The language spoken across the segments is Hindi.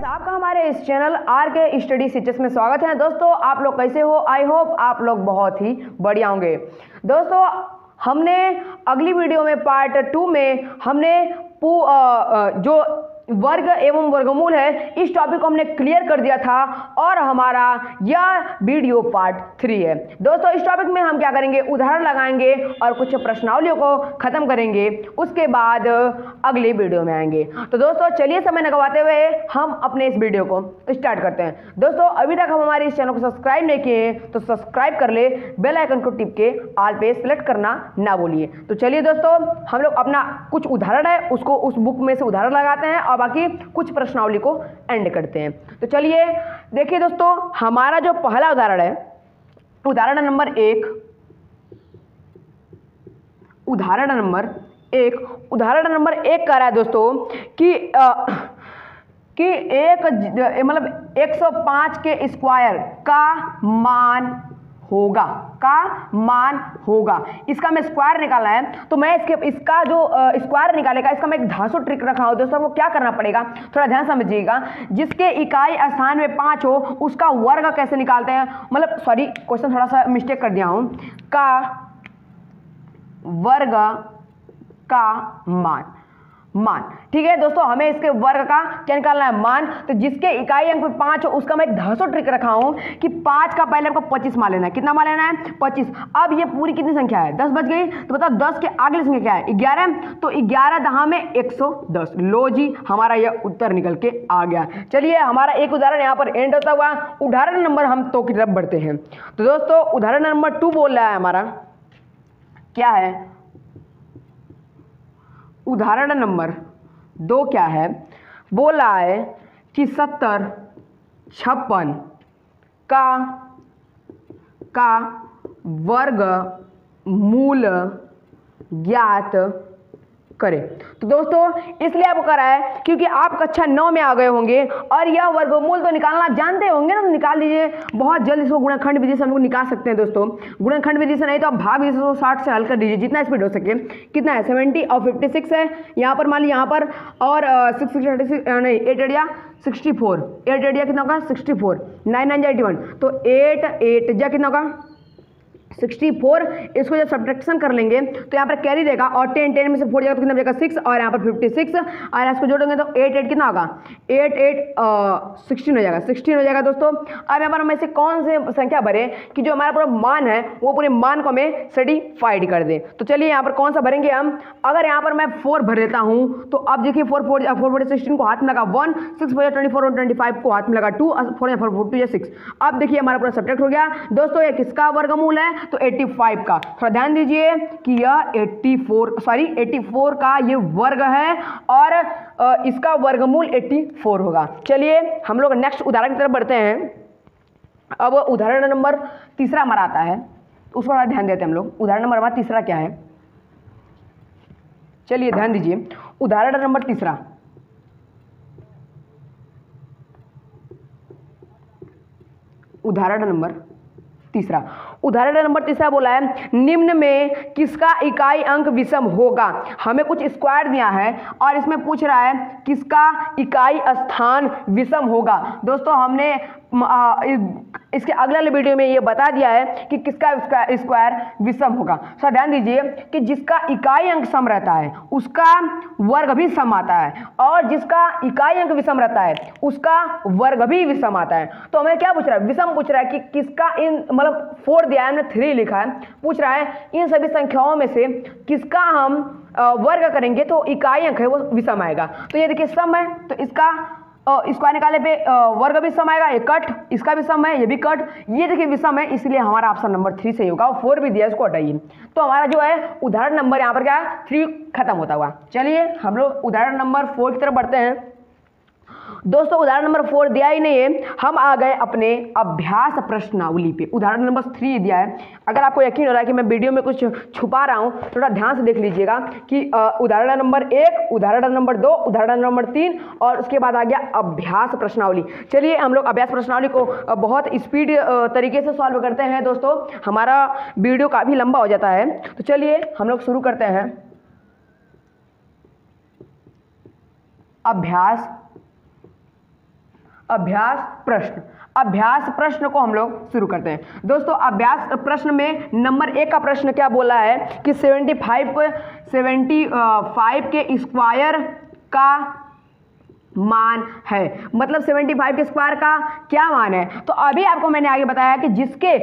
आपका हमारे इस चैनल आर के स्टडी टीचर्स में स्वागत है। दोस्तों आप लोग कैसे हो? आई होप आप लोग बहुत ही बढ़िया होंगे। दोस्तों हमने अगली वीडियो में पार्ट 2 में हमने जो वर्ग एवं वर्गमूल है इस टॉपिक को हमने क्लियर कर दिया था और हमारा यह वीडियो पार्ट 3 है। दोस्तों इस टॉपिक में हम क्या करेंगे, उदाहरण लगाएंगे और कुछ प्रश्नावलियों को खत्म करेंगे, उसके बाद अगले वीडियो में आएंगे। तो दोस्तों चलिए समय न गवाते हुए हम अपने इस वीडियो को स्टार्ट करते हैं। दोस्तों अभी तक हम हमारे इस चैनल को सब्सक्राइब नहीं किए हैं तो सब्सक्राइब कर ले, बेल आइकन को टिप के ऑल पे सेलेक्ट करना ना भूलिए। तो चलिए दोस्तों हम लोग अपना कुछ उदाहरण है उसको उस बुक में से उदाहरण लगाते हैं और बाकी कुछ प्रश्नावली को एंड करते हैं। तो चलिए देखिए दोस्तों हमारा जो पहला उदाहरण है, उदाहरण नंबर 1, उदाहरण नंबर 1 कह रहा है दोस्तों कि एक मतलब 105 के स्क्वायर का मान होगा, इसका मैं स्क्वायर निकालना है। तो मैं इसका जो स्क्वायर निकालेगा इसका मैं एक धांसू ट्रिक रखा हूं दोस्तों, वो क्या करना पड़ेगा थोड़ा ध्यान समझिएगा। जिसके इकाई स्थान में 5 हो उसका वर्ग कैसे निकालते हैं, मतलब सॉरी क्वेश्चन थोड़ा सा मिस्टेक कर दिया हूं, का वर्ग का मान ठीक है दोस्तों, हमें इसके वर्ग का क्या निकालना है, मान। तो जिसके इकाई अंक 5 हो उसका मैं एक धांसू ट्रिक रखा हूं कि 5 का पहले आपको 25 मान लेना है। कितना मान लेना है? 25। अब ये पूरी कितनी संख्या है? 10 बच गई। तो बताओ 10 के अगली संख्या क्या है? 11। तो 11 दहा में 110। लो जी हमारा यह उत्तर निकल के आ गया। चलिए हमारा एक उदाहरण यहाँ पर एंड होता हुआ उदाहरण नंबर हम 2 की तरफ बढ़ते हैं। तो दोस्तों उदाहरण नंबर 2 बोल रहा है हमारा, क्या है उदाहरण नंबर 2 क्या है, बोल रहा है कि 70 56 का वर्ग मूल ज्ञात करें। तो दोस्तों इसलिए आपको करा है क्योंकि आप कक्षा 9 में आ गए होंगे और यह वर्गमूल तो निकालना जानते होंगे ना, तो निकाल दीजिए बहुत जल्द। इसको गुणनखंड विधि से हम लोग निकाल सकते हैं दोस्तों। गुणनखंड विधि से नहीं तो आप भाग विधि से 60 से हल कर दीजिए जितना स्पीड हो सके। कितना है? 70 और 56 है यहाँ पर, मान लीजिए यहाँ पर, और 6 नहीं 8 एडिया 64, 8 एडिया कितना होगा 64, 9 9 81, तो 8 8 जा कितना होगा 64। इसको जब सब्ट्रैक्शन कर लेंगे तो यहाँ पर कैरी देगा और 10 में से 4 जाएगा तो कितना बचेगा 6, और यहाँ पर 56 और इसको जोड़ेंगे तो 8 8 कितना होगा 8 8 16 हो जाएगा, 16 हो जाएगा दोस्तों। अब यहाँ पर हम ऐसे कौन से संख्या भरे कि जो हमारा पूरा मान है वो पूरे मान को हमें सर्टिफाइड कर दे। तो चलिए यहाँ पर कौन सा भरेंगे हम। अगर यहाँ पर मैं 4 भर लेता हूँ तो अब देखिए 4 4 16 को हाथ में लगा 1, 6 24 और 25 को हाथ में लगा 2, 4 4 2 6। अब देखिए हमारा पूरा सब्ट्रैक्ट हो गया दोस्तों। ये किसका वर्गमूल है? तो 85 का। थोड़ा ध्यान दीजिए कि यह 84 का ये वर्ग है और इसका वर्गमूल 84 होगा। चलिए हम लोग नेक्स्ट उदाहरण की तरफ बढ़ते हैं। अब उदाहरण नंबर 3 हमारा आता है, उसको थोड़ा ध्यान देते हैं हम लोग। उदाहरण नंबर हमारा 3 क्या है, चलिए ध्यान दीजिए। उदाहरण नंबर 3, उदाहरण नंबर 3 बोला है निम्न में किसका इकाई अंक विषम होगा। हमें कुछ स्क्वायर दिया है और इसमें पूछ रहा है किसका इकाई स्थान विषम होगा। दोस्तों हमने इसके अगले वीडियो में ये बता दिया है कि किसका स्क्वायर विषम होगा। सर ध्यान दीजिए कि जिसका इकाई अंक सम रहता है उसका वर्ग भी सम आता है और जिसका इकाई अंक विषम रहता है उसका वर्ग भी विषम आता है। तो हमें क्या पूछ रहा है? विषम पूछ रहा है कि किसका इन मतलब 4 दिया है, हमने 3 लिखा है, पूछ रहा है इन सभी संख्याओं में से किसका हम वर्ग करेंगे तो इकाई अंक है वो विषम आएगा। तो ये देखिए सम है तो इसका स्क्वायर निकाले पे वर्ग भी सम आएगा, ये कट, इसका भी सम है, ये भी कट, ये देखिए विषम है, इसलिए हमारा ऑप्शन नंबर 3 सही होगा। 4 भी दिया, इसको हटाइए। तो हमारा जो है उदाहरण नंबर यहाँ पर क्या है 3 खत्म होता हुआ। चलिए हम लोग उदाहरण नंबर 4 की तरफ बढ़ते हैं। दोस्तों उदाहरण नंबर 4 दिया ही नहीं है, हम आ गए अपने अभ्यास प्रश्नावली पे। उदाहरण नंबर 3 दिया है। अगर आपको यकीन हो रहा है कि मैं वीडियो में कुछ छुपा रहा हूं, थोड़ा ध्यान से देख लीजिएगा कि उदाहरण नंबर 1, उदाहरण नंबर 2, उदाहरण नंबर 3 और उसके बाद आ गया अभ्यास प्रश्नावली। चलिए हम लोग अभ्यास प्रश्नावली को बहुत स्पीड तरीके से सॉल्व करते हैं दोस्तों, हमारा वीडियो काफ़ी लंबा हो जाता है। तो चलिए हम लोग शुरू करते हैं अभ्यास प्रश्न को हम लोग शुरू करते हैं। दोस्तों अभ्यास प्रश्न में नंबर 1 का प्रश्न क्या बोला है कि 75 के स्क्वायर का मान है। मतलब 75 के स्क्वायर का क्या मान है? तो अभी आपको मैंने आगे बताया कि जिसके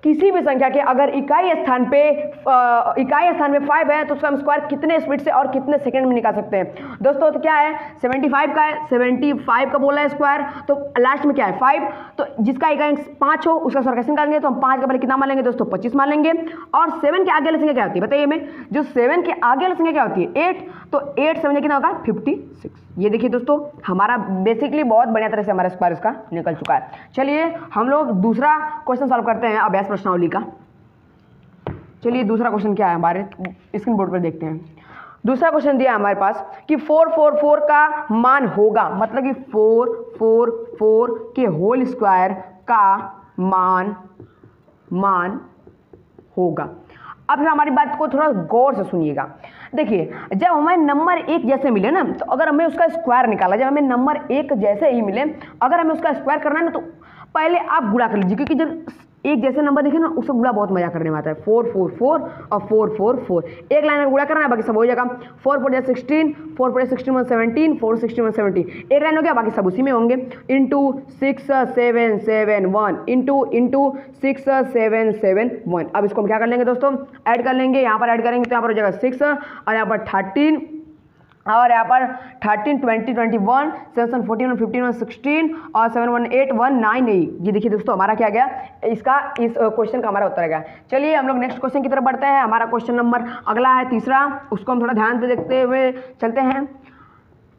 किसी भी संख्या के अगर इकाई स्थान में 5 है तो उसका हम स्क्वायर कितने स्पीड से और कितने सेकंड में निकाल सकते हैं। दोस्तों तो क्या है, 75 का है, 75 का बोला है स्क्वायर, तो लास्ट में क्या है 5, तो जिसका इकाई 5 हो उसका स्क्वायर कैसे निकालेंगे? तो हम 5 का पहले कितना मान लेंगे दोस्तों? 25 मान लेंगे। और 7 के आगे वाली संख्या क्या होती है बताइए हमें? जो 7 के आगे वाली संख्या क्या होती है? 8, तो 8 7 कितना होगा? 56। ये देखिए दोस्तों हमारा बेसिकली बहुत बढ़िया तरह से हमारा स्क्वायर इसका निकल चुका है। चलिए हम लोग दूसरा क्वेश्चन सॉल्व करते हैं अभ्यास प्रश्नावली का। चलिए दूसरा क्वेश्चन क्या है हमारे स्क्रीन बोर्ड पर देखते हैं। दूसरा क्वेश्चन दिया है हमारे पास कि 444 का मान होगा, मतलब कि 444 के होल स्क्वायर का मान होगा। अब फिर हमारी बात को थोड़ा गौर से सुनिएगा। देखिए जब हमें नंबर 1 जैसे मिले ना, तो अगर हमें उसका स्क्वायर निकाला, जब हमें नंबर 1 जैसे ही मिले, अगर हमें उसका स्क्वायर करना है ना, तो पहले आप गुणा कर लीजिए, क्योंकि जब एक जैसे नंबर देखे ना उसको गुणा बहुत मजा करने में आता है। 444 और 444 एक लाइन में गुणा करना है, बाकी सब हो जाएगा। 4 4 16, 4 4 16 17, 4 16 17 एक लाइन हो गया, बाकी सब उसी में होंगे। Into 6 7 7 1 into 6 7 7 1। अब इसको हम क्या कर लेंगे दोस्तों? ऐड कर लेंगे। यहाँ पर ऐड करेंगे तो यहाँ पर हो जाएगा 6 और यहाँ पर 13 और यहाँ पर 13 20 21 7 14 15 16 और 7 1 8 1 9 8। ये देखिए दोस्तों हमारा क्या गया, इसका इस क्वेश्चन का हमारा उत्तर गया। चलिए हम लोग नेक्स्ट क्वेश्चन की तरफ बढ़ते हैं। हमारा क्वेश्चन नंबर अगला है तीसरा, उसको हम थोड़ा ध्यान से देखते हुए चलते हैं।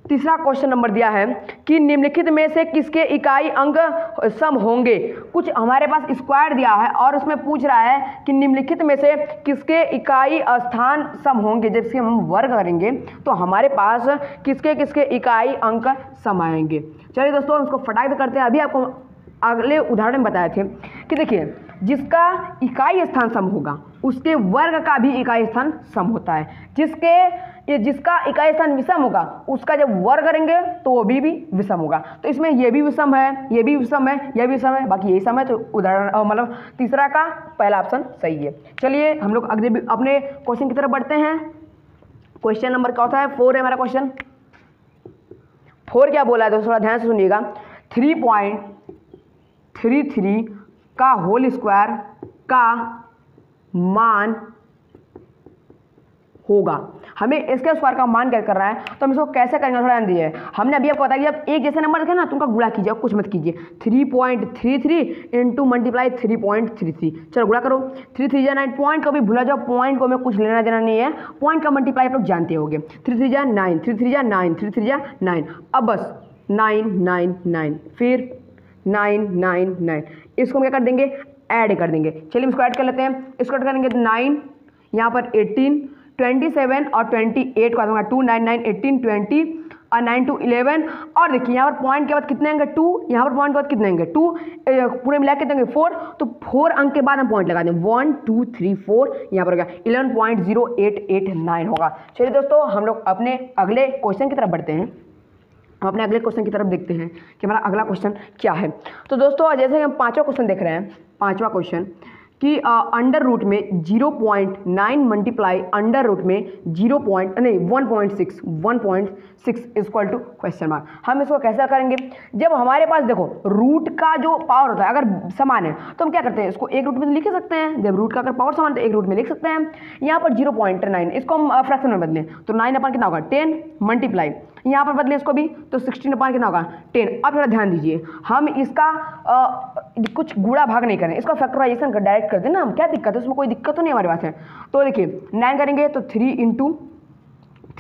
तीसरा क्वेश्चन नंबर दिया है कि निम्नलिखित में से किसके इकाई अंक सम होंगे। कुछ हमारे पास स्क्वायर दिया है और उसमें पूछ रहा है कि निम्नलिखित में से किसके इकाई स्थान सम होंगे। जैसे हम वर्ग करेंगे तो हमारे पास किसके किसके इकाई अंक सम आएंगे। चलिए दोस्तों हम इसको फटाक करते हैं। अभी आपको अगले उदाहरण में बताए थे कि देखिए जिसका इकाई स्थान सम होगा उसके वर्ग का भी इकाई स्थान सम होता है। जिसका इकाई स्थान विषम होगा उसका जब वर्ग करेंगे तो वो भी विषम होगा। तो इसमें ये भी विषम है, ये भी विषम है, यह भी विषम है, बाकी यही सम है। तो उदाहरण मतलब तीसरा का पहला ऑप्शन सही है। चलिए हम लोग अगले अपने क्वेश्चन की तरफ बढ़ते हैं। क्वेश्चन नंबर क्या होता है? 4 है हमारा क्वेश्चन। 4 क्या बोला है दोस्तों, थोड़ा ध्यान से सुनिएगा। 3.33 का होल स्क्वायर का मान होगा। हमें इसके स्क्वायर का मान क्या करना है, तो हम इसको कैसे करेंगे थोड़ा ध्यान दीजिए। हमने अभी आपको बताया कि जब एक जैसे नंबर देखे ना तो उनका गुणा कीजिए, कुछ मत कीजिए। 3.33 इंटू मल्टीप्लाई 3.33। चलो गुणा करो। 3 3 जा 9, पॉइंट को भी भूला जाओ, पॉइंट को हमें कुछ लेना देना नहीं है। पॉइंट का मल्टीप्लाई आप लोग जानते होंगे। 3 3 जा 9, 3 3 जा 9, 3 3 जा 9। अब बस 9 9 9 फिर 9 9 9। इसको हम क्या कर देंगे? ऐड कर देंगे। चलिए इसको ऐड कर लेते हैं। इसको ऐड करेंगे तो 9 यहाँ पर 18 27 और 28 को आ दूंगा। 2 9 9 18 20 और 9 2 11। और देखिए यहाँ पर पॉइंट के बाद कितने आएंगे? 2। यहाँ पर पॉइंट के बाद कितने आएंगे? 2। पूरे मिला के देंगे 4। तो 4 अंक के बाद हम पॉइंट लगा देंगे। 1 2 3 4 यहाँ पर हो गया 11.0889 होगा। चलिए दोस्तों हम लोग अपने अगले क्वेश्चन की तरफ बढ़ते हैं। हम अपने अगले क्वेश्चन की तरफ देखते हैं कि हमारा अगला क्वेश्चन क्या है। तो दोस्तों जैसे हम 5वां क्वेश्चन देख रहे हैं, 5वां क्वेश्चन कि अंडर रूट में 0.9 मल्टीप्लाई अंडर रूट में 1.6 इक्वल टू क्वेश्चन मार्क। हम इसको कैसे करेंगे? जब हमारे पास देखो रूट का जो पावर होता है अगर समान है तो हम क्या करते हैं, इसको एक रूट में लिख सकते हैं। जब रूट का अगर पावर समान है तो एक रूट में लिख सकते हैं। यहाँ पर 0.9 इसको हम फ्रैक्शन में बदलें तो 9 अपन कितना होगा? 10 मल्टीप्लाई यहाँ पर बदले इसको भी तो 16 अपन कितना होगा? 10। अब थोड़ा ध्यान दीजिए, हम इसका कुछ गुणा भाग नहीं करें, इसका फैक्टराइजेशन कर डायरेक्ट कर दें ना। हम क्या दिक्कत है उसमें? कोई दिक्कत तो नहीं हमारे पास है। तो देखिए 9 करेंगे तो 3 इंटू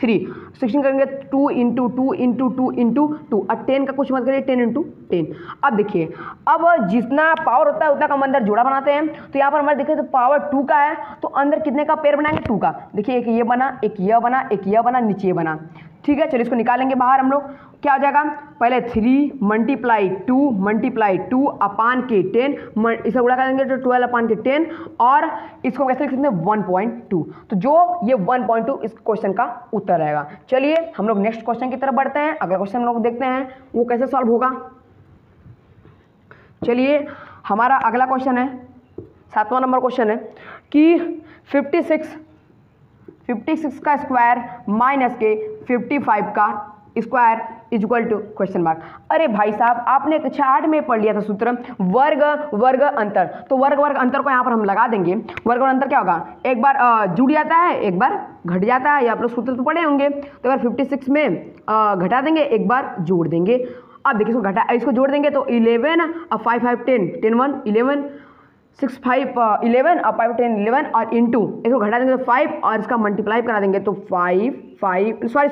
3, 16 करेंगे 2 इंटू 2 इंटू 2 इंटू 2, और 10 का कुछ मत करिए, 10 इंटू 10। अब देखिए, अब जितना पावर होता है उतना कम अंदर जोड़ा बनाते हैं। तो यहाँ पर हमारे देखिए तो पावर 2 का है, तो अंदर कितने का पेयर बनाएंगे, 2 का। देखिए एक ये बना, एक यह बना, एक यह बना, नीचे ये बना, ठीक है। चलिए इसको निकालेंगे बाहर हम लोग। क्या हो जाएगा, पहले 3 मल्टीप्लाई 2 अपान के 10, इसे गुणा करेंगे तो 12 अपान के 10, और इसको कैसे लिख सकते हैं 1.2। तो जो ये 1.2 इस क्वेश्चन का उत्तर रहेगा। चलिए हम लोग नेक्स्ट क्वेश्चन की तरफ बढ़ते हैं। अगला क्वेश्चन हम लोग देखते हैं वो कैसे सॉल्व होगा। चलिए हमारा अगला क्वेश्चन है, 7वां नंबर क्वेश्चन है कि 56 का स्क्वायर माइनस के 55 का square is equal to question mark. अरे भाई साहब, आपने कक्षा 8 में पढ़ लिया था सूत्र वर्ग वर्ग अंतर। तो वर्ग वर्ग अंतर को यहाँ पर हम लगा देंगे। वर्ग वर्ग अंतर क्या होगा, एक बार जुड़ जाता है, एक बार घट जाता है। ये आप लोग सूत्र तो पढ़े होंगे। तो अगर 56 में घटा देंगे, एक बार जोड़ देंगे। अब देखिए इसको जोड़ देंगे तो 11 और 5 5 10 10 1 11 6 5 11 और 5 10 11 और इंटू इसको घटा देंगे तो 5 और इसका मल्टीप्लाई करा देंगे तो 5 सॉरी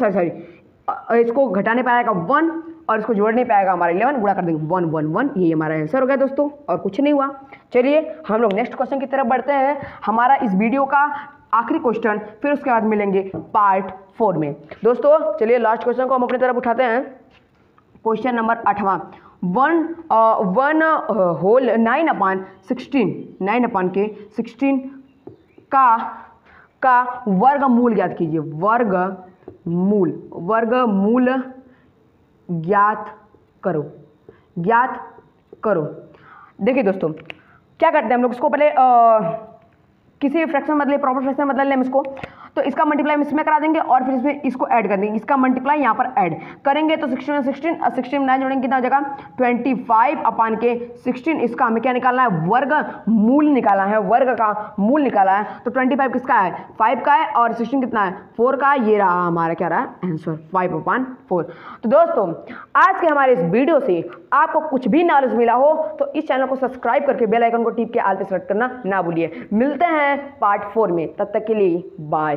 इसको घटाने पाएगा 1 और इसको जोड़ नहीं पाएगा हमारा 11, गुणा कर देंगे 1 1 1। ये हमारा आंसर हो गया दोस्तों, और कुछ नहीं हुआ। चलिए हम लोग नेक्स्ट क्वेश्चन की तरफ बढ़ते हैं। हमारा इस वीडियो का आखिरी क्वेश्चन, फिर उसके बाद मिलेंगे पार्ट 4 में। दोस्तों चलिए लास्ट क्वेश्चन को हम अपनी तरफ उठाते हैं। क्वेश्चन नंबर 8वां, 1 होल 9 अपान 16 का वर्गमूल ज्ञात कीजिए। वर्गमूल ज्ञात करो। देखिए दोस्तों, क्या करते हैं हम लोग, इसको पहले किसी फ्रैक्शन में बदले, प्रॉपर फ्रैक्शन में बदल लें हम इसको। तो इसका मल्टीप्लाई हम इसमें करा देंगे और फिर इसमें इसको ऐड कर देंगे। इसका मल्टीप्लाई यहाँ पर ऐड करेंगे तो 16 और 16 में 9 जोड़ेंगे, कितना हो जाएगा 25 अपान के 16। इसका हमें क्या निकालना है, वर्ग मूल निकालना है, वर्ग का मूल निकाला है। तो 25 किसका है, 5 का है, और 16 कितना है, 4 का है। ये रहा हमारा क्या रहा आंसर, 5/4। तो दोस्तों आज के हमारे इस वीडियो से आपको कुछ भी नॉलेज मिला हो तो इस चैनल को सब्सक्राइब करके बेल आइकन को टिप के ऑल पे सेलेक्ट करना ना भूलिए। मिलते हैं पार्ट 4 में, तब तक के लिए बाय।